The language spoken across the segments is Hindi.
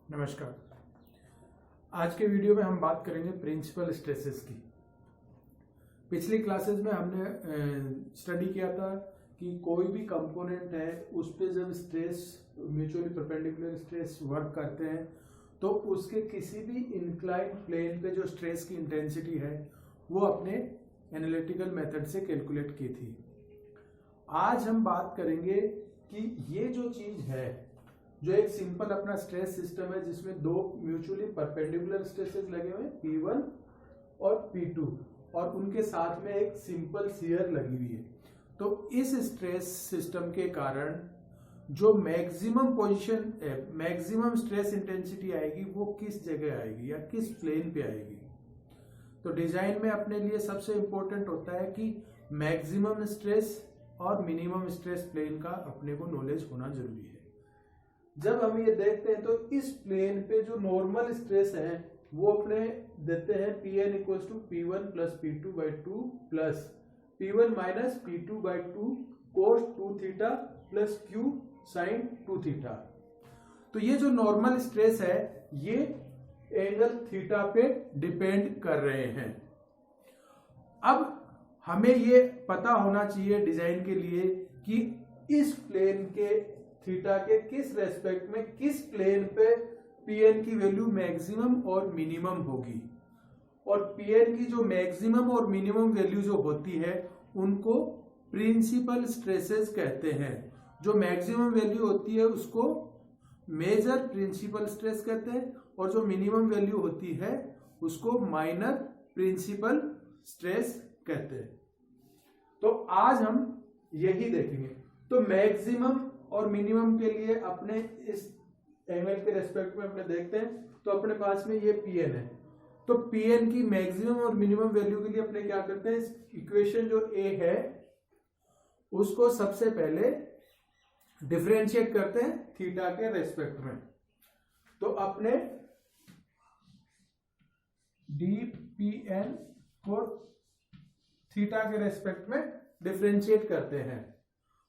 नमस्कार। आज के वीडियो में हम बात करेंगे प्रिंसिपल स्ट्रेसेस की। पिछली क्लासेस में हमने स्टडी किया था कि कोई भी कंपोनेंट है उस पे जब stress mutually perpendicular stress work करते हैं तो उसके किसी भी इंक्लाइन प्लेन पे जो स्ट्रेस की इंटेंसिटी है वो अपने एनालिटिकल मेथड से कैलकुलेट की थी। आज हम बात करेंगे कि ये जो चीज है, जो एक सिंपल अपना स्ट्रेस सिस्टम है जिसमें दो म्यूचुअली परपेंडिकुलर स्ट्रेसेस लगे हुए हैं P1 और P2 और उनके साथ में एक सिंपल शियर लगी हुई है। तो इस स्ट्रेस सिस्टम के कारण जो मैक्सिमम स्ट्रेस इंटेंसिटी आएगी वो किस जगह आएगी या किस प्लेन पे आएगी। तो डिजाइन में अपने लिए सबसे इंपॉर्टेंट होता है कि मैक्सिमम स्ट्रेस और मिनिमम स्ट्रेस प्लेन का अपने को नॉलेज होना जरूरी है। जब हम ये देखते हैं तो इस प्लेन पे जो नॉर्मल स्ट्रेस है वो अपने देते हैं Pn equal to P1 plus P2 by 2 plus P1 minus P2 by 2 cos 2 theta plus Q sine 2 theta. तो ये जो नॉर्मल स्ट्रेस है ये एंगल थीटा पे डिपेंड कर रहे हैं। अब हमें ये पता होना चाहिए डिजाइन के लिए कि इस प्लेन के थीटा के किस रेस्पेक्ट में किस प्लेन पे Pn की वैल्यू मैक्सिमम और मिनिमम होगी, और Pn की जो मैक्सिमम और मिनिमम वैल्यू जो होती है उनको प्रिंसिपल स्ट्रेसेस कहते हैं। जो मैक्सिमम वैल्यू होती है उसको मेजर प्रिंसिपल स्ट्रेस कहते हैं और जो मिनिमम वैल्यू होती है उसको माइनर प्रिंसिपल स्ट्रेस कहते हैं। तो आज हम यही देखेंगे। तो मैक्सिमम और मिनिमम के लिए अपने इस एंगल के रेस्पेक्ट में अपने देखते हैं तो अपने पास में ये Pn है। तो Pn की मैक्सिमम और मिनिमम वैल्यू के लिए अपने क्या करते हैं, इस इक्वेशन जो A है उसको सबसे पहले डिफरेंशिएट करते हैं थीटा के रेस्पेक्ट में। तो अपने dPn को थीटा के रेस्पेक्ट में डिफरेंशिएट करते हैं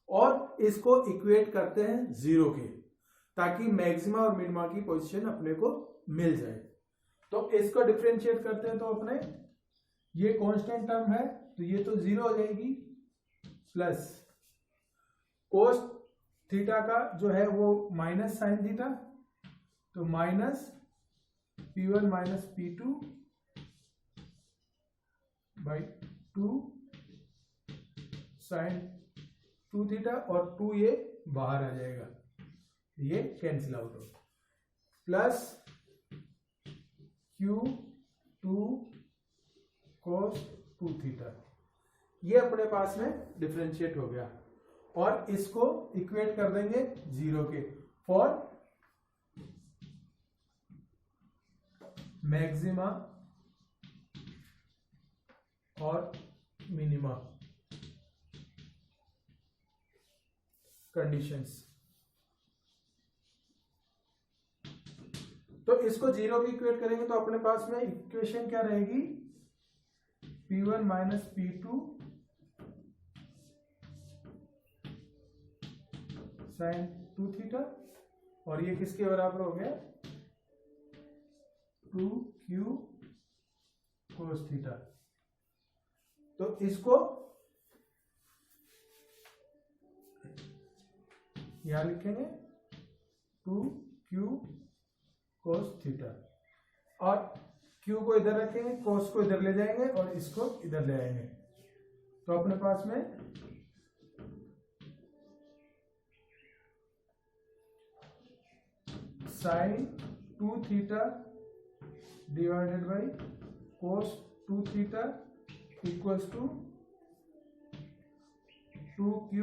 और इसको इक्वेट करते हैं 0 के, ताकि मैक्सिमा और मिनिमा की पोजीशन अपने को मिल जाए। तो इसको डिफरेंशिएट करते हैं तो अपने ये कांस्टेंट टर्म है तो ये तो 0 हो जाएगी, प्लस कोस थीटा का जो है वो माइनस साइन थीटा, तो minus P1 minus P2 by 2 sine 2 theta और 2 ये बाहर आ जाएगा, ये कैंसिल आउट हो, प्लस Q2 cos 2 थीटा। ये अपने पास में डिफरेंशिएट हो गया और इसको इक्वेट कर देंगे 0 के फॉर मैक्सिमा और मिनिमा कंडीशंस। तो इसको 0 की इक्वेट करेंगे तो अपने पास में इक्वेशन क्या रहेगी, P1 minus P2 sign 2 theta और ये किसके बराबर हो गया 2Q कोस थीटा। तो इसको यहां लिखेंगे 2Q कोस थीटा और Q को इधर रखेंगे, कोस को इधर ले जाएंगे और इसको इधर ले आएंगे। तो अपने पास में sine 2 theta divided by cos 2 theta equals to 2Q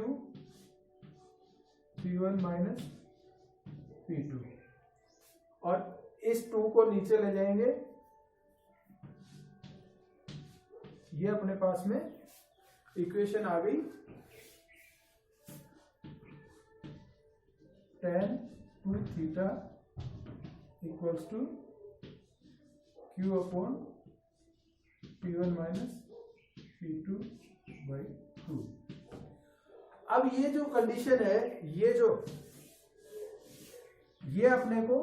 P1 minus P2 और इस 2 को नीचे ले जाएंगे, ये अपने पास में इक्वेशन आ गई tan 2 theta equals to Q upon P1 minus P2 by 2। अब ये जो कंडीशन है ये अपने को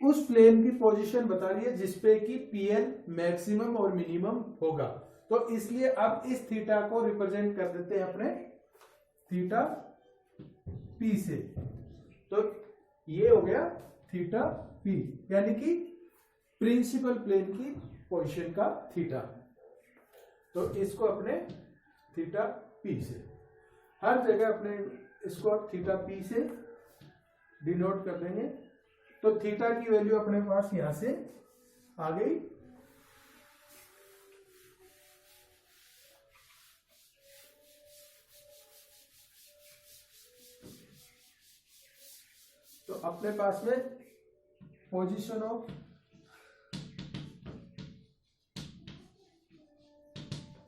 उस प्लेन की पोजीशन बता रही है जिसपे कि पीएन मैक्सिमम और मिनिमम होगा। तो इसलिए अब इस थीटा को रिप्रेजेंट कर देते हैं अपने थीटा पी से। तो ये हो गया थीटा पी, यानी कि प्रिंसिपल प्लेन की पोजीशन का थीटा। तो इसको अपने थीटा पी से, हर जगह अपने इसको थीटा पी से डिनोट कर देंगे। तो थीटा की वैल्यू अपने पास यहां से आ गई। तो अपने पास में position of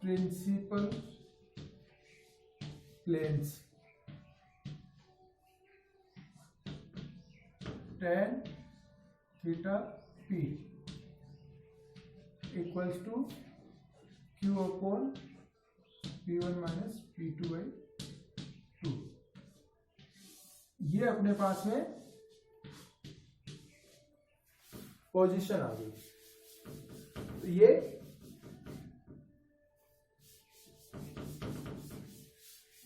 principal planes tan theta p equals to q upon p1 minus p2 by 2। ये अपने पास में पोजीशन आ गई। तो ये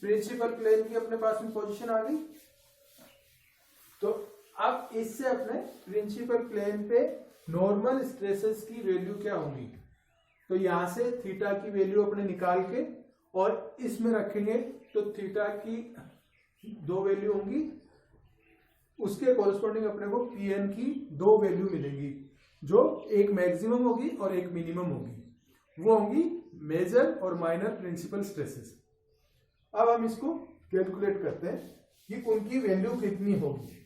प्रिंसिपल प्लेन की अपने पास में पोजीशन आ गई। तो अब इससे अपने प्रिंसिपल प्लेन पे नॉर्मल स्ट्रेसेस की वैल्यू क्या होगी, तो यहां से थीटा की वैल्यू अपने निकाल के और इसमें रखेंगे तो थीटा की दो वैल्यू होंगी, उसके कॉरेस्पॉन्डिंग अपने को पीएन की दो वैल्यू मिलेंगी, जो एक मैक्सिमम होगी और एक मिनिमम होगी। वो होंगी मेजर और माइनर प्रिंसिपल स्ट्रेसेस। अब हम इसको कैलकुलेट करते हैं कि उनकी वैल्यू कितनी होगी।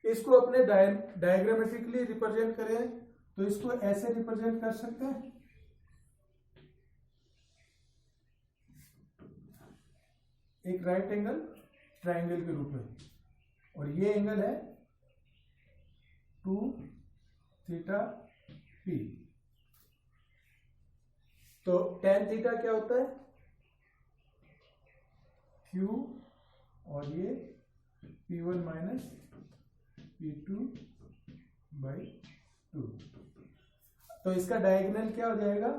इसको अपने डायग्रामेटिकली रिप्रेजेंट करें तो इसको ऐसे रिप्रेजेंट कर सकते हैं। एक राइट एंगल ट्राइंगल के रूप में, और ये एंगल है 2 थीटा पी। तो tan थीटा क्या होता है, Q, और ये P1 माइनस P2 बाई 2। तो इसका डायगोनल क्या हो जाएगा,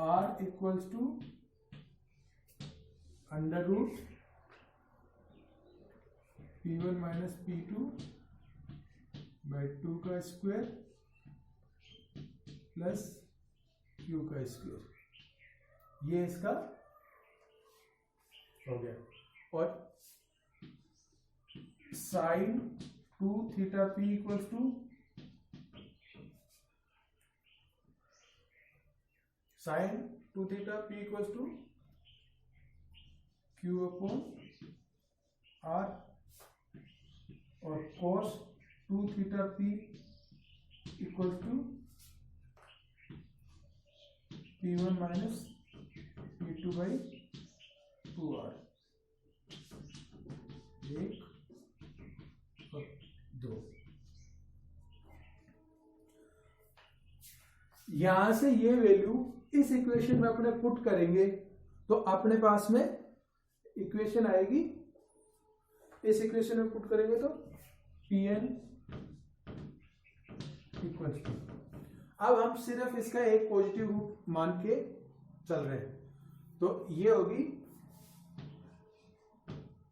R equals to under root P1 minus P2 by 2 का स्क्वायर प्लस Q का स्क्वायर। ये इसका हो गया। और sine 2 theta P equals to sine 2 theta P equals to Q upon R, और cos 2 theta P equals to P1 minus P2 by 2R। 1 और 2। यहां से ये वैल्यू इस इक्वेशन में अपने पुट करेंगे तो अपने पास में इक्वेशन आएगी। इस इक्वेशन में पुट करेंगे तो Pn इक्वल्स टू, अब हम सिर्फ इसका एक पॉजिटिव रूट मान के चल रहे हैं, तो ये होगी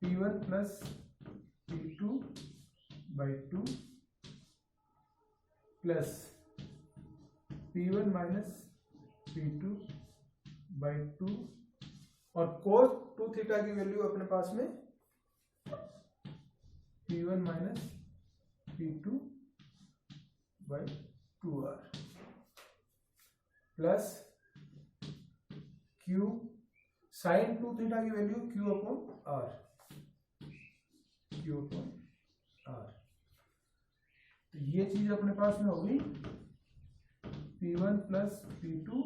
P1 plus P2 by 2 plus P1 minus P2 by 2, और cos 2 थीटा की वैल्यू अपने पास में P1 minus P2 by 2R plus Q sine 2 theta की value Q upon R, Q upon R। तो ये चीज अपने पास में होगी P1 plus P2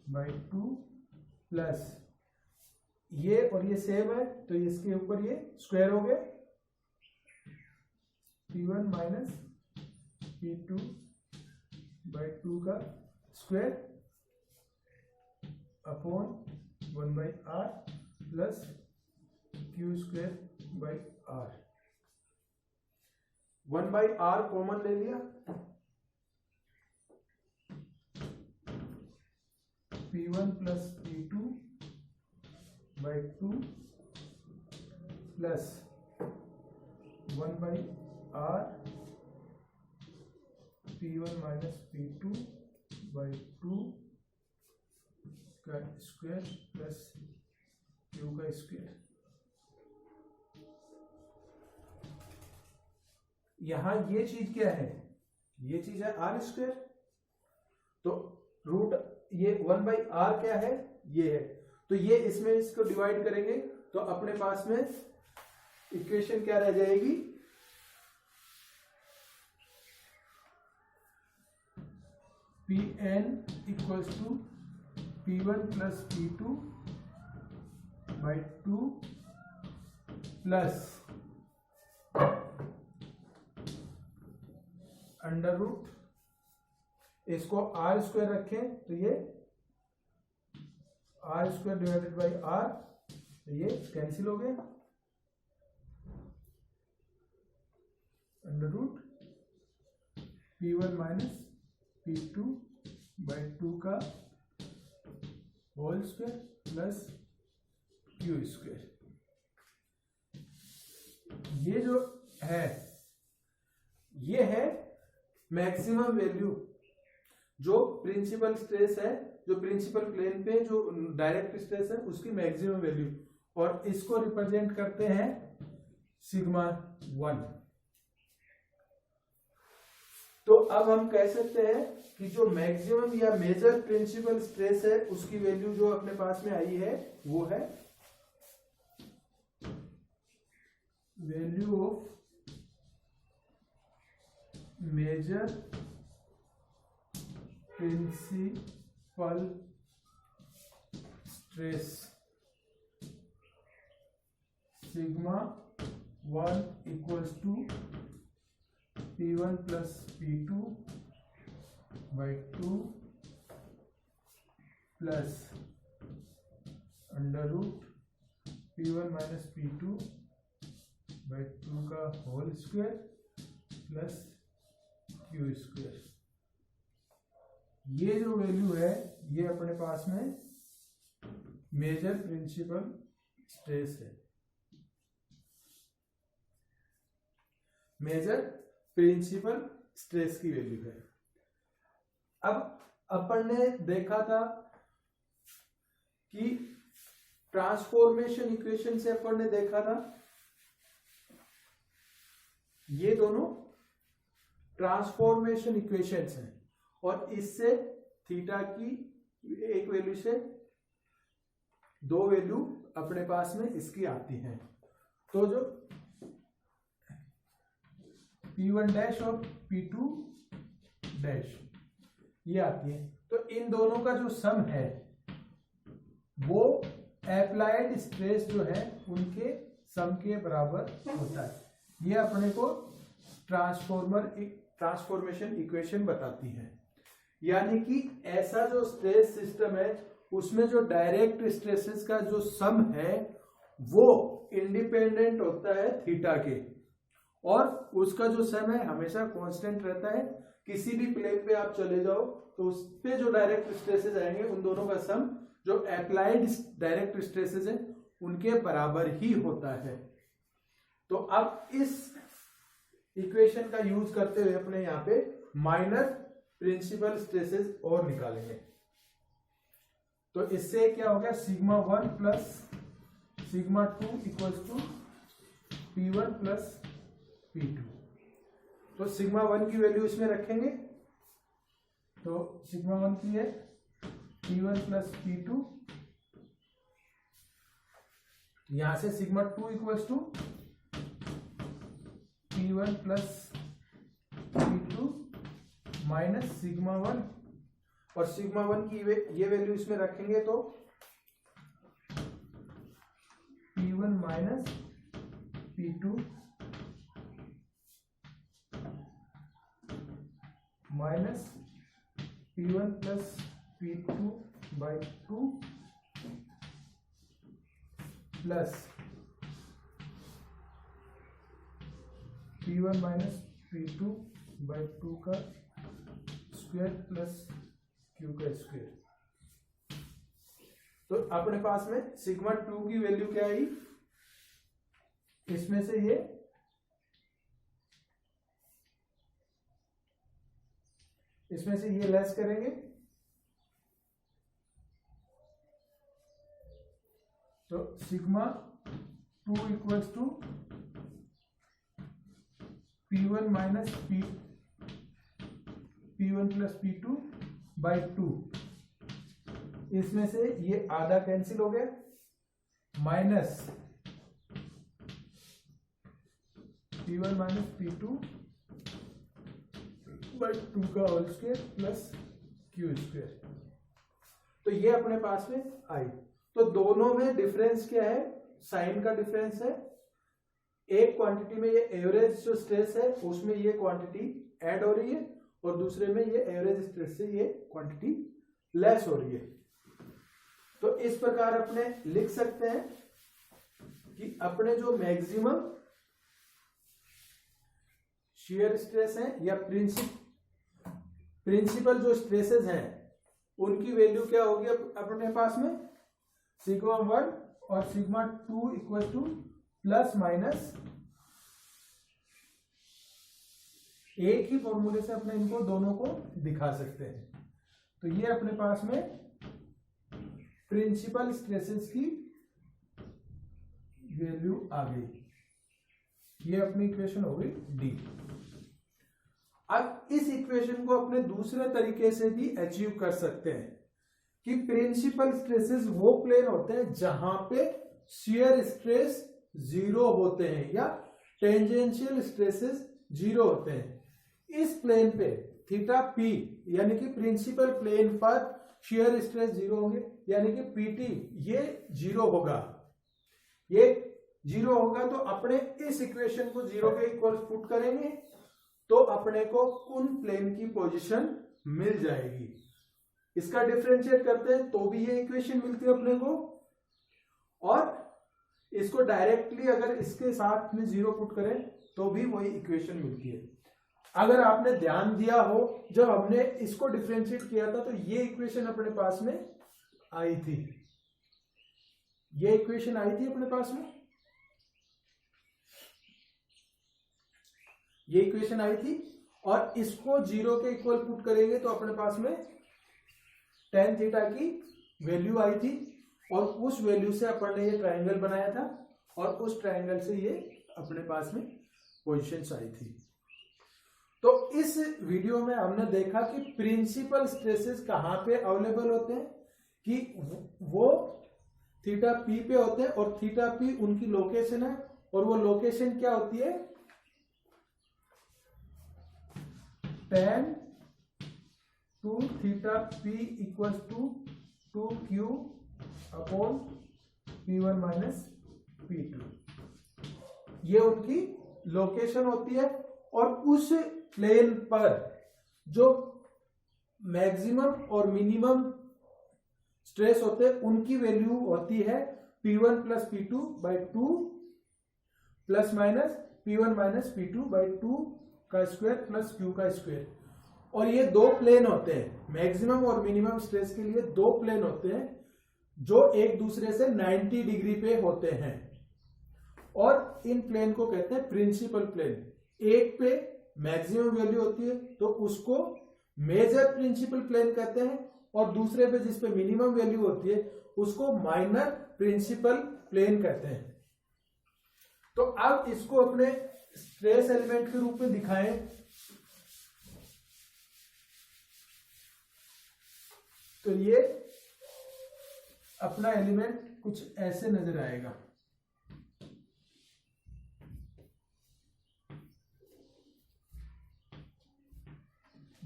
by 2 plus ये और ये सेम है तो इसके ऊपर ये स्क्वायर हो गया, P1 माइनस P2 बाई 2 का square upon 1/r plus q²/r। 1/r common ले लिया, P1 plus P2/2 plus 1/r P1 minus P2/2 का स्क्वायर प्लस q का स्क्वायर। यहां ये चीज क्या है, ये चीज है r², तो रूट ये 1/r क्या है, ये है, तो ये इसमें इसको डिवाइड करेंगे तो अपने पास में इक्वेशन क्या रह जाएगी, Pn equals to P1 plus P2/2 plus under root, इसको r² रखें तो ये r² डिवाइडेड बाई r, ये कैंसिल हो गया, under root P1 minus P2/2 का होल स्क्वायर प्लस q²। ये जो है ये है मैक्सिमम वैल्यू, जो प्रिंसिपल स्ट्रेस है, जो प्रिंसिपल प्लेन पे जो डायरेक्ट स्ट्रेस है उसकी मैक्सिमम वैल्यू, और इसको रिप्रेजेंट करते हैं σ1। तो अब हम कह सकते हैं कि जो मैक्सिमम या मेजर प्रिंसिपल स्ट्रेस है उसकी वैल्यू जो अपने पास में आई है वो है value of major principal stress σ1 equals to P1 plus P2/2 plus under root P1 minus P2/2 का होल स्क्वायर प्लस q²। ये जो वैल्यू है ये अपने पास में मेजर प्रिंसिपल स्ट्रेस है, मेजर प्रिंसिपल स्ट्रेस की वैल्यू है। अब अपन ने देखा था कि ट्रांसफॉर्मेशन इक्वेशन से अपन ने देखा था ये दोनों ट्रांसफॉर्मेशन इक्वेशंस हैं, और इससे थीटा की एक वैल्यू से दो वैल्यू अपने पास में इसकी आती हैं। तो जो P1 डैश और P2 डैश ये आती है, तो इन दोनों का जो सम है वो एप्लाइड स्ट्रेस जो है उनके सम के बराबर होता है। ये अपने को ट्रांसफॉर्मेशन इक्वेशन बताती है, यानी कि ऐसा जो स्ट्रेस सिस्टम है उसमें जो डायरेक्ट स्ट्रेसेस का जो सम है वो इंडिपेंडेंट होता है थीटा के, और उसका जो सम है हमेशा कांस्टेंट रहता है। किसी भी प्लेन पे आप चले जाओ तो उस पे जो डायरेक्ट स्ट्रेसेस आएंगे उन दोनों का सम जो अप्लाइड डायरेक्ट स्ट्रेसेस है उनके बराबर ही होता है। तो अब इस इक्वेशन का यूज करते हुए अपने यहाँ पे माइनर प्रिंसिपल स्ट्रेसेस और निकालेंगे। तो इससे क्या हो गया, σ1 plus σ2 equals to P1 plus P2। तो σ1 की वैल्यू इसमें रखेंगे, तो σ1 की है P1 प्लस P2, यहां से σ2 equals to P1 plus P2 minus σ1, और σ1 की ये वैल्यू इसमें रखेंगे तो P1 minus P2 minus P1 plus P2/2 plus P1 minus P2 by 2 का स्क्वायर प्लस Q का स्क्वायर। तो अपने पास में सिग्मा 2 की वैल्यू क्या आई, इसमें से ये लेस करेंगे तो sigma 2 equals to P1 minus P1 plus P2 by 2। इसमें से ये आधा कैंसिल हो गया, minus P1 minus P2 by 2 का whole square plus Q square. तो ये अपने पास में आई। तो दोनों में डिफरेंस क्या है, साइन का डिफरेंस है। एक क्वांटिटी में ये एवरेज जो स्ट्रेस है उसमें ये क्वांटिटी ऐड हो रही है और दूसरे में ये एवरेज स्ट्रेस से ये क्वांटिटी लेस हो रही है। तो इस प्रकार अपने लिख सकते हैं कि अपने जो मैक्सिमम शियर स्ट्रेस है या प्रिंसिपल जो स्ट्रेसेस हैं उनकी वैल्यू क्या होगी अपने पास में, सिग्मा 1 और sigma 2 equal two plus minus, एक ही फॉर्मूले से अपने इनको दोनों को दिखा सकते हैं। तो ये अपने पास में प्रिंसिपल स्ट्रेसेस की वैल्यू आ गई। ये अपनी इक्वेशन हो गई डी। अब इस इक्वेशन को अपने दूसरे तरीके से भी अचीव कर सकते हैं कि प्रिंसिपल स्ट्रेसेस वो प्लेन होते हैं जहां पे शियर स्ट्रेस 0 होते हैं या टेंजेंशियल स्ट्रेसेस 0 होते हैं। इस प्लेन पे थीटा पी यानी कि प्रिंसिपल प्लेन पर शियर स्ट्रेस 0 होंगे, यानी कि पीटी ये 0 होगा, ये 0 होगा। तो अपने इस इक्वेशन को 0 के इक्वल पुट करेंगे तो अपने को उन प्लेन की पोजीशन मिल जाएगी। इसका डिफरेंशिएट करते हैं तो भी ये इक्वेशन मिलती है अपने को, और इसको डायरेक्टली अगर इसके साथ में 0 पुट करें तो भी वही इक्वेशन मिलती है। अगर आपने ध्यान दिया हो जब हमने इसको डिफरेंशिएट किया था तो ये इक्वेशन अपने पास में आई थी, ये इक्वेशन आई थी अपने पास में, ये इक्वेशन आई थी। और इसको 0 के इक्वल पुट करेंगे तो अपने पास में tan थीटा की वैल्यू आई थी, और उस वैल्यू से अपन ने ये ट्रायंगल बनाया था और उस ट्रायंगल से ये अपने पास में पोजीशंस आई थी। तो इस वीडियो में हमने देखा कि प्रिंसिपल स्ट्रेसेस कहां पे अवेलेबल होते हैं, कि वो थीटा पी पे होते हैं और थीटा पी उनकी लोकेशन है, और वो लोकेशन क्या होती है, tan 2 theta P equals to 2q upon P1 minus P2, ये उनकी लोकेशन होती है। और उस प्लेन पर जो मैक्सिमम और मिनिमम स्ट्रेस होते हैं उनकी वैल्यू होती है P1 plus P2 by 2 plus minus P1 minus P2 by 2 का स्क्वायर प्लस Q का स्क्वायर। और ये दो प्लेन होते हैं, मैक्सिमम और मिनिमम स्ट्रेस के लिए दो प्लेन होते हैं जो एक दूसरे से 90 डिग्री पे होते हैं, और इन प्लेन को कहते हैं प्रिंसिपल प्लेन। एक पे मैक्सिमम वैल्यू होती है तो उसको मेजर प्रिंसिपल प्लेन कहते हैं, और दूसरे पे जिस पे मिनिमम वैल्यू होती है उसको माइनर प्रिंसिपल प्लेन कहते हैं। तो अब इसको अपने स्ट्रेस एलिमेंट के रूप में दिखाएं तो ये अपना एलिमेंट कुछ ऐसे नजर आएगा।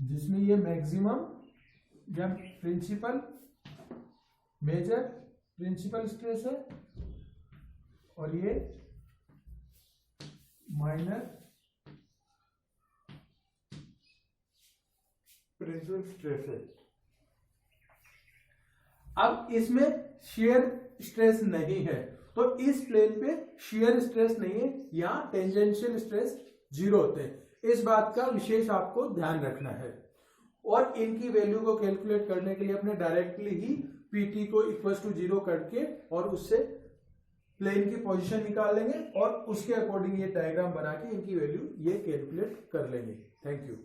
जिसमें ये मैक्सिमम या प्रिंसिपल मेजर प्रिंसिपल स्ट्रेस है और ये माइनर प्रिंसिपल स्ट्रेस है। अब इसमें शियर स्ट्रेस नहीं है तो इस प्लेन पे शियर स्ट्रेस नहीं है, यहाँ टेंजेंशियल स्ट्रेस 0 होते हैं। इस बात का विशेष आपको ध्यान रखना है। और इनकी वैल्यू को कैलकुलेट करने के लिए अपने डायरेक्टली ही PT को इक्वल टू 0 करके और उससे प्लेन की पोजीशन निकाल लेंगे और उसके अकॉर्डिंग ये डायग्राम बना के इनकी वैल्यू ये कैलकुलेट कर लेंगे। Thank you.